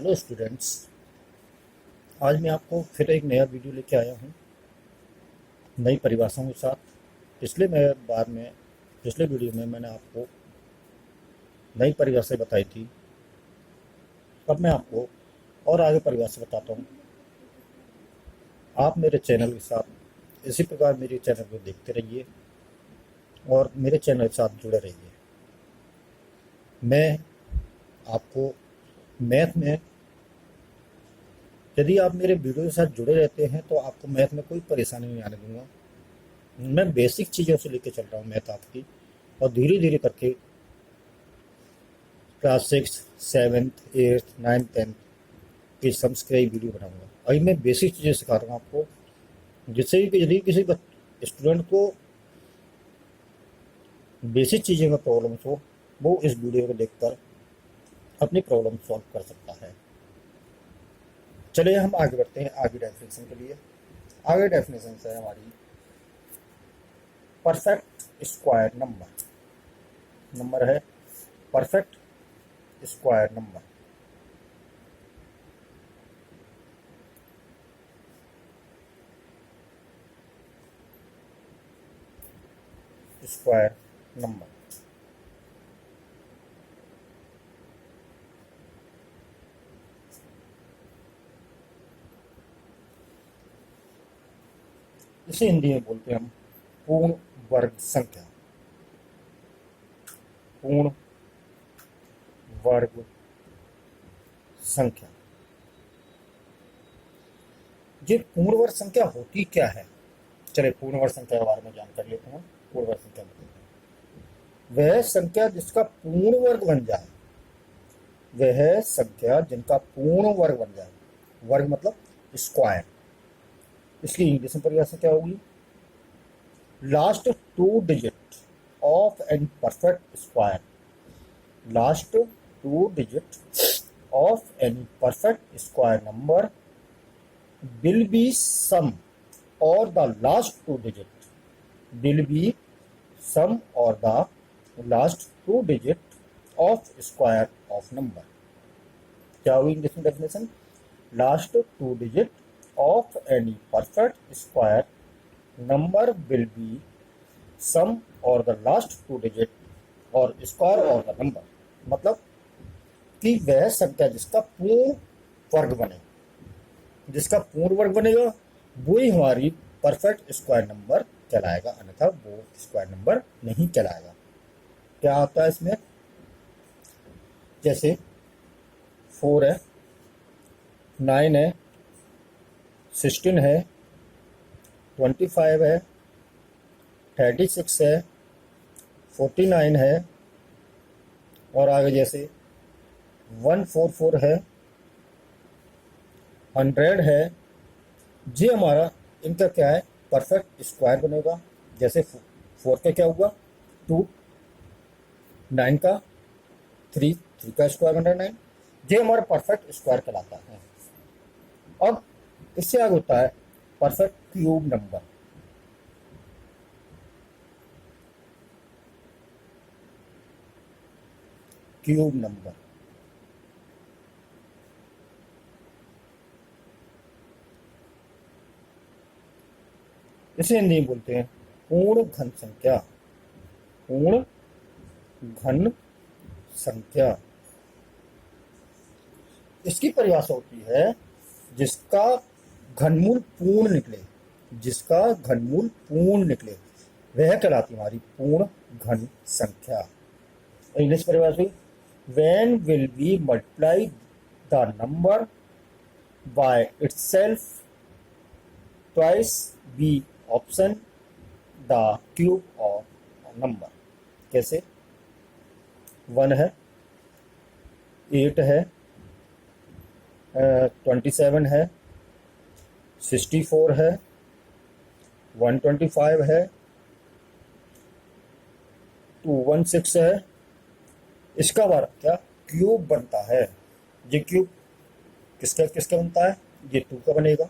Hello students. आज मैं आपको फिर एक नया वीडियो लेके आया हूँ नई परिभाषाओं के साथ। पिछले वीडियो में मैंने आपको नई परिभाषा बताई थी। अब मैं आपको और आगे परिभाषा बताता हूँ। आप मेरे चैनल के साथ इसी प्रकार मेरे चैनल को देखते रहिए और मेरे चैनल के साथ जुड़े रहिए। मैं आपको मैथ में, यदि आप मेरे वीडियो के साथ जुड़े रहते हैं तो आपको मैथ में कोई परेशानी नहीं आने दूंगा। मैं बेसिक चीज़ों से लेके चल रहा हूँ मैथ आपकी, और धीरे धीरे करके class 6, 7th, 8th, 9th, 10th के सम्स के वीडियो बनाऊंगा। अभी मैं बेसिक चीज़ें सिखा रहा हूँ आपको, जिससे कि यदि किसी स्टूडेंट को बेसिक चीज़ें में प्रॉब्लम्स हो, वो इस वीडियो को देखकर अपनी प्रॉब्लम सॉल्व कर सकता है। चलिए हम आगे बढ़ते हैं आगे डेफिनेशन के लिए। आगे डेफिनेशन है हमारी परफेक्ट स्क्वायर नंबर। नंबर है perfect square number. Square number इसे हिंदी में बोलते हैं हम पूर्ण वर्ग संख्या। पूर्ण वर्ग संख्या। ये पूर्ण वर्ग संख्या होती क्या है? चलिए पूर्ण वर्ग संख्या के बारे में जानकारी लेते हैं। पूर्ण वर्ग संख्या वह संख्या जिसका पूर्ण वर्ग बन जाए। वह संख्या जिनका पूर्ण वर्ग बन जाए। वर्ग मतलब स्क्वायर। इसकी इंग्लिश में परिभाषा क्या होगी? Last 2 digit of an perfect square. Last 2 digit of any perfect square number will be sum, or the last 2 digit will be sum or the last 2 digit of square of number। क्या हुई English में definition? Last 2 digit of any perfect square number will be same और the last 2 digit और square और the number. मतलब कि वह संख्या जिसका पूर्ण वर्ग बने। जिसका पूर्ण वर्ग बनेगा वो ही हमारी परफेक्ट स्क्वायर नंबर कहलाएगा, अन्यथा वो स्क्वायर नंबर नहीं कहलाएगा। क्या आता है इसमें? जैसे 4 है, 9 है, 16 है, 25 है, 36 है, 49 है, और आगे जैसे 144 है, 100 है। ये हमारा इनका क्या है? परफेक्ट स्क्वायर बनेगा। जैसे 4 का क्या हुआ? 2, 9 का 3, 3 का स्क्वायर बन रहा है 9। ये हमारा परफेक्ट स्क्वायर कहलाता है। अब इससे आगे होता है perfect cube number. Cube number इसे हिंदी में बोलते हैं पूर्ण घन संख्या। पूर्ण घन संख्या। इसकी परिभाषा होती है जिसका घनमूल पूर्ण निकले। जिसका घनमूल पूर्ण निकले वह कहलाती हमारी पूर्ण घन संख्या। इंग्लिश परिभाषा हुई when will we multiply the number by itself twice be option the cube of number। कैसे? 1 है, 8 है, 27 है, 64 है, 125 है, 216 है। इसका बार क्या क्यूब बनता है? ये क्यूब किसका किसका बनता है? ये 2 का बनेगा,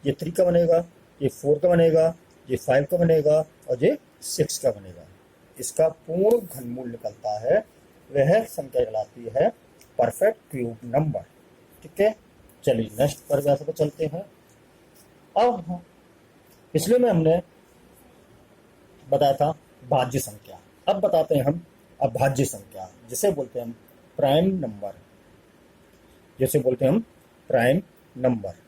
ये 3 का बनेगा, ये 4 का बनेगा, ये 5 का बनेगा, और ये 6 का बनेगा। इसका पूर्ण घनमूल निकलता है, वह संख्या कहलाती है परफेक्ट क्यूब नंबर। ठीक है, चलिए नेक्स्ट परिभाषा पर चलते हैं। अब पिछले में हमने बताया था भाज्य संख्या, अब बताते हैं हम अभाज्य संख्या, जिसे बोलते हैं हम प्राइम नंबर, जिसे बोलते हैं हम प्राइम नंबर।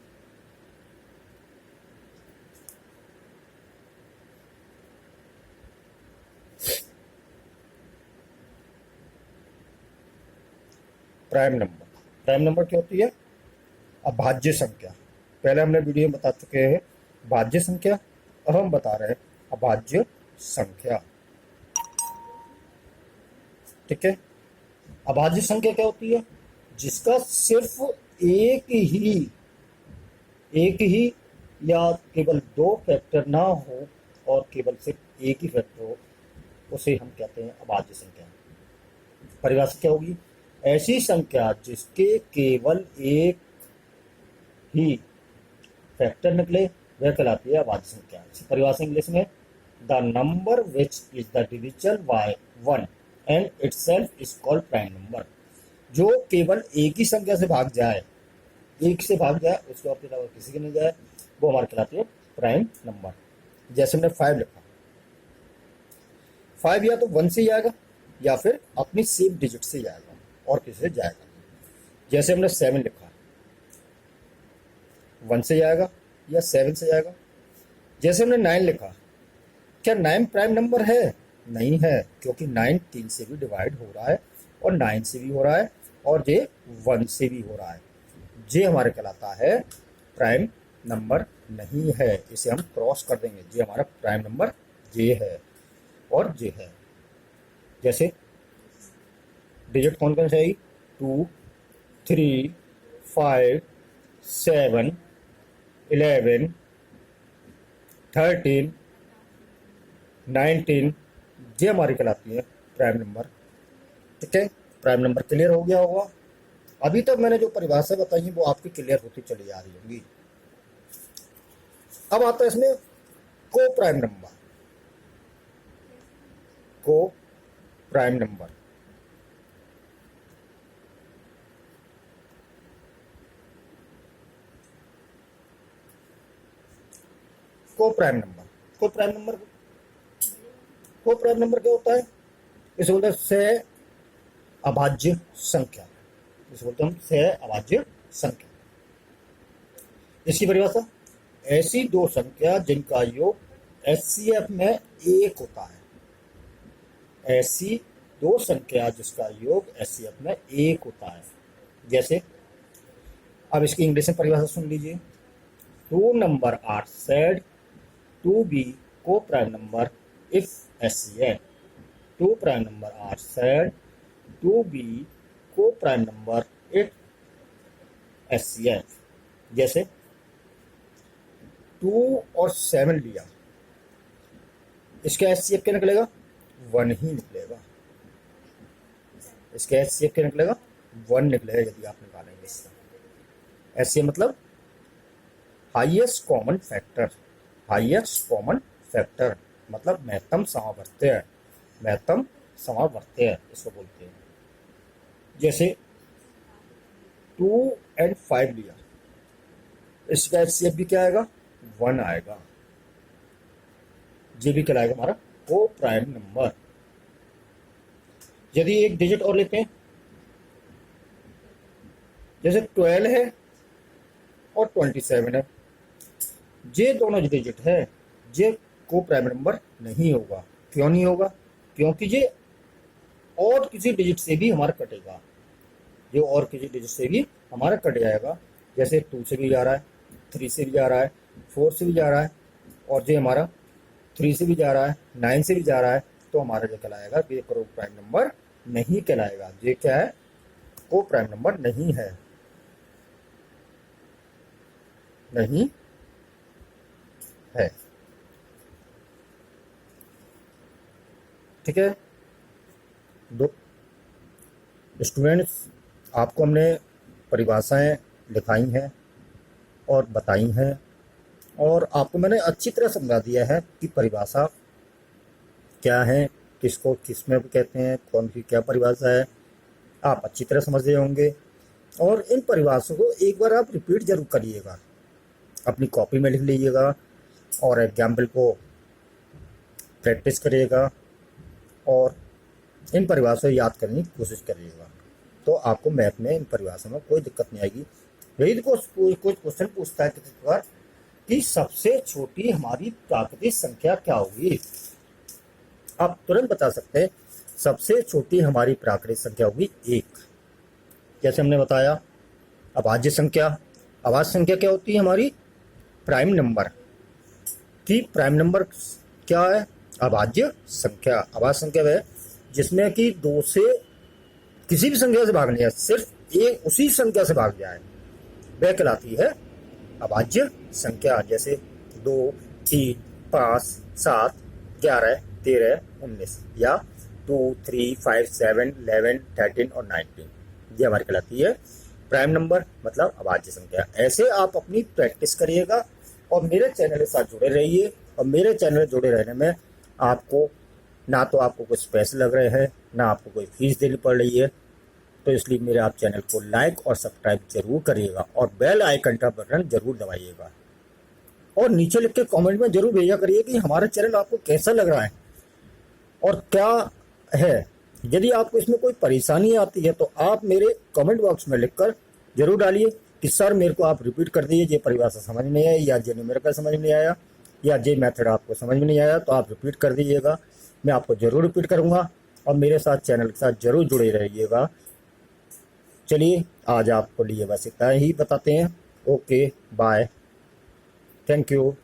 प्राइम नंबर क्या होती है? अभाज्य संख्या। पहले हमने वीडियो में बता चुके हैं भाज्य संख्या, अब हम बता रहे हैं अभाज्य संख्या। ठीक है, अभाज्य संख्या क्या होती है? जिसका सिर्फ एक ही या केवल दो फैक्टर ना हो और केवल सिर्फ एक ही फैक्टर हो, उसे हम कहते हैं अभाज्य संख्या। परिभाषा क्या होगी? ऐसी संख्या जिसके केवल एक ही फैक्टर निकले वह कहलाती है अभाज्य संख्या। इसकी परिभाषा इंग्लिश में, the number which is the divisible by one and itself is called prime number. जो केवल एक ही संख्या से भाग जाए, एक से भाग जाए, उसके और के अलावा किसी के नहीं जाए, वो हमारे कहलाती है प्राइम नंबर। जैसे हमने 5 लिखा, 5 या तो 1 से जाएगा या फिर अपनी सेम डिजिट से जाएगा और किसी से जाएगा। जैसे हमने 7 लिखा, 1 से जाएगा या 7 से जाएगा। जैसे हमने 9 लिखा, क्या 9 प्राइम नंबर है? नहीं है, क्योंकि 9 3 से भी डिवाइड हो रहा है और 9 से भी हो रहा है और ये 1 से भी हो रहा है। ये हमारे कहलाता है प्राइम नंबर नहीं है, इसे हम क्रॉस कर देंगे। ये हमारा प्राइम नंबर ये है और ये है। जैसे डिजिट कौन कौन से आएगी? 2, 3, 5, 7, 11, 13, 19, ये हमारी कहलाती है प्राइम नंबर। ठीक है, प्राइम नंबर क्लियर हो गया होगा। अभी तक मैंने जो परिभाषा बताई है वो आपकी क्लियर होती चली जा रही होगी। अब आता है इसमें को प्राइम नंबर। को प्राइम नंबर को प्राइम नंबर को प्राइम नंबर को प्राइम नंबर क्या होता है? इसे बोलते हैं सह अभाज्य संख्या। इसे बोलते हैं हम सह अभाज्य संख्या। इसकी परिभाषा, ऐसी दो संख्या जिनका योग एचसीएफ में 1 होता है। ऐसी दो संख्या जिसका योग एचसीएफ में 1 होता है। जैसे अब इसकी इंग्लिश में परिभाषा सुन लीजिए। 2 number are said to be coprime number if HCF. 2 prime number are said to be coprime number if HCF. जैसे 2 और 7 लिया, इसका एचसीएफ क्या निकलेगा? 1 ही निकलेगा। इसका एचसीएफ क्या निकलेगा? 1 निकलेगा यदि आप निकालेंगे इसका। एचसीएफ मतलब highest common factor. Highest common factor मतलब महत्तम समावर्त्य। महत्तम समावर्त्य इसको बोलते हैं। जैसे 2 और 5 लिया, इसका एचसीएफ भी क्या आएगा? 1 आएगा। ये भी कहलाएगा हमारा को प्राइम नंबर। यदि एक डिजिट और लेते हैं, जैसे 12 है और 27 है, ये दोनों जो डिजिट है ये को प्राइम नंबर नहीं होगा। क्यों नहीं होगा? क्योंकि ये और किसी डिजिट से भी हमारा कटेगा। ये और किसी डिजिट से भी हमारा कट जाएगा। जैसे 2 से भी जा रहा है, 3 से भी जा रहा है, 4 से भी जा रहा है और ये हमारा 3 से भी जा रहा है, 9 से भी जा रहा है, तो हमारा जो कहलाएगा ये को प्राइम नंबर नहीं कहलाएगा। ये क्या है? को प्राइम नंबर नहीं है। नहीं है। ठीक है, दो स्टूडेंट्स, आपको हमने परिभाषाएं लिखाई हैं और बताई हैं और आपको मैंने अच्छी तरह समझा दिया है कि परिभाषा क्या है, किसको किस में कहते हैं, कौन सी क्या परिभाषा है। आप अच्छी तरह समझ रहे होंगे। और इन परिभाषाओं को एक बार आप रिपीट जरूर करिएगा, अपनी कॉपी में लिख लीजिएगा और एग्जाम्पल को प्रैक्टिस करिएगा और इन परिभाषाओं को याद करने की कोशिश करिएगा, तो आपको मैथ में इन परिभाषाओं में कोई दिक्कत नहीं आएगी। यदि कुछ क्वेश्चन पूछता है किसी प्रकार कि सबसे छोटी हमारी प्राकृतिक संख्या क्या होगी, आप तुरंत बता सकते हैं सबसे छोटी हमारी प्राकृतिक संख्या होगी 1। जैसे हमने बताया अभाज्य संख्या, अभाज्य संख्या क्या होती है हमारी प्राइम नंबर की, प्राइम नंबर क्या है अभाज्य संख्या। अभाज्य संख्या वह जिसमें कि 2 से किसी भी संख्या से भाग नहीं है, सिर्फ एक उसी संख्या से भाग जाए, वह कहलाती है अभाज्य संख्या। जैसे 2, 3, 5, 7, 11, 13, 19 या 2, 3, 5, 7, 11, 13 और 19, ये हमारी कहलाती है प्राइम नंबर मतलब अभाज्य संख्या। ऐसे आप अपनी प्रैक्टिस करिएगा और मेरे चैनल के साथ जुड़े रहिए। और मेरे चैनल में जुड़े रहने में आपको ना तो आपको कुछ पैसे लग रहे हैं, ना आपको कोई फीस देनी पड़ रही है, तो इसलिए मेरे आप चैनल को लाइक और सब्सक्राइब जरूर करिएगा और बेल आइकन का बटन जरूर दबाइएगा और नीचे लिख के कमेंट में जरूर भेजा करिए कि हमारा चैनल आपको कैसा लग रहा है और क्या है। यदि आपको इसमें कोई परेशानी आती है तो आप मेरे कमेंट बॉक्स में लिखकर जरूर डालिए कि सर मेरे को आप रिपीट कर दीजिए, ये परिभाषा समझ में नहीं आई या ये न्यूमेरिकल समझ में नहीं आया या ये मेथड आपको समझ में नहीं आया, तो आप रिपीट कर दीजिएगा, मैं आपको जरूर रिपीट करूँगा और मेरे साथ चैनल के साथ जरूर जुड़े रहिएगा। चलिए आज आपको लिए बस इतना ही बताते हैं। Okay bye, thank you.